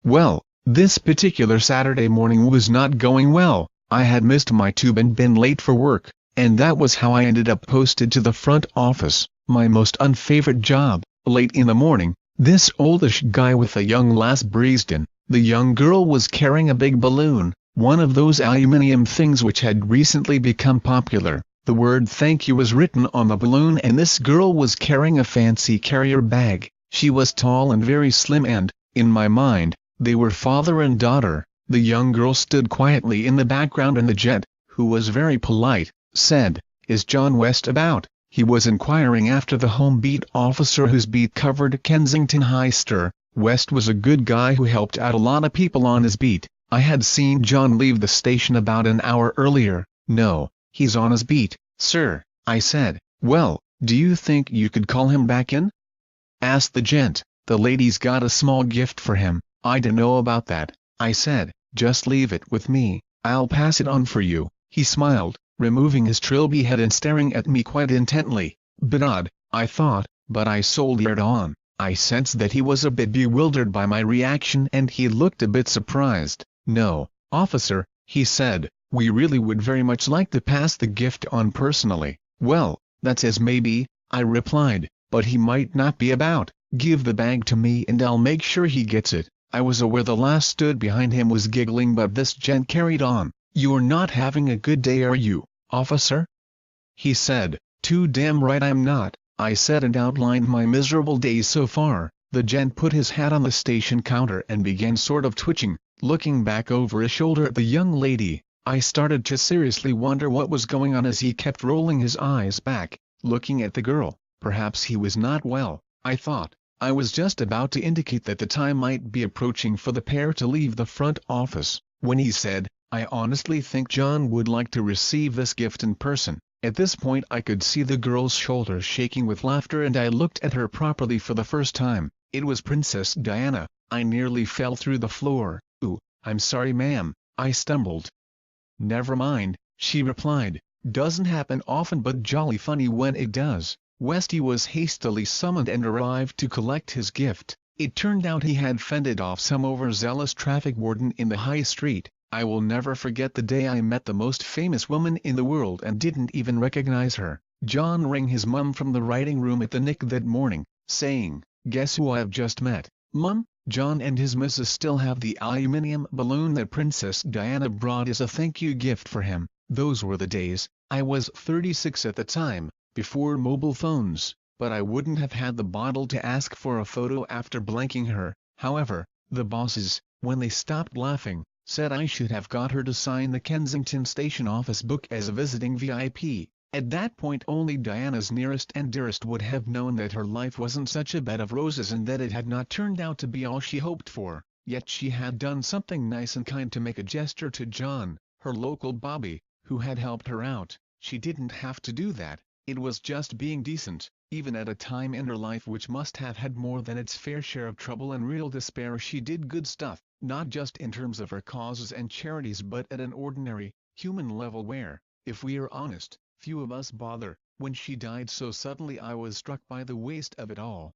Well, this particular Saturday morning was not going well. I had missed my tube and been late for work, and that was how I ended up posted to the front office, my most unfavorite job. Late in the morning, this oldish guy with a young lass breezed in. The young girl was carrying a big balloon, one of those aluminium things which had recently become popular. The word "thank you" was written on the balloon, and this girl was carrying a fancy carrier bag. She was tall and very slim, and, in my mind, they were father and daughter. The young girl stood quietly in the background, and the gent, who was very polite, said, "Is John West about?" He was inquiring after the home beat officer whose beat covered Kensington High. West was a good guy who helped out a lot of people on his beat. I had seen John leave the station about an hour earlier. "No, he's on his beat, sir," I said. "Well, do you think you could call him back in?" asked the gent. "The lady's got a small gift for him." "I dunno about that," I said. "Just leave it with me, I'll pass it on for you." He smiled, removing his trilby head and staring at me quite intently. Bit odd, I thought, but I soldiered on. I sensed that he was a bit bewildered by my reaction, and he looked a bit surprised. "No, officer," he said, "we really would very much like to pass the gift on personally." "Well, that's as may be," I replied, "but he might not be about. Give the bag to me and I'll make sure he gets it." I was aware the lass stood behind him was giggling, but this gent carried on. "You're not having a good day, are you, officer?" he said. "Too damn right I'm not," I said, and outlined my miserable days so far. The gent put his hat on the station counter and began sort of twitching, looking back over his shoulder at the young lady. I started to seriously wonder what was going on as he kept rolling his eyes back, looking at the girl. Perhaps he was not well, I thought. I was just about to indicate that the time might be approaching for the pair to leave the front office, when he said, "I honestly think John would like to receive this gift in person." At this point I could see the girl's shoulders shaking with laughter, and I looked at her properly for the first time. It was Princess Diana. I nearly fell through the floor. "Ooh, I'm sorry ma'am," I stumbled. "Never mind," she replied. "Doesn't happen often, but jolly funny when it does." Westy was hastily summoned and arrived to collect his gift. It turned out he had fended off some overzealous traffic warden in the high street. I will never forget the day I met the most famous woman in the world and didn't even recognize her. John rang his mum from the writing room at the Nick that morning, saying, "Guess who I've just met, Mum?" John and his missus still have the aluminium balloon that Princess Diana brought as a thank you gift for him. Those were the days. I was 36 at the time, before mobile phones, but I wouldn't have had the bottle to ask for a photo after blanking her. However, the bosses, when they stopped laughing, said I should have got her to sign the Kensington station office book as a visiting VIP. At that point only Diana's nearest and dearest would have known that her life wasn't such a bed of roses and that it had not turned out to be all she hoped for. Yet she had done something nice and kind to make a gesture to John, her local bobby, who had helped her out. She didn't have to do that. It was just being decent. Even at a time in her life which must have had more than its fair share of trouble and real despair, she did good stuff, not just in terms of her causes and charities, but at an ordinary, human level where, if we are honest, few of us bother. When she died so suddenly, I was struck by the waste of it all.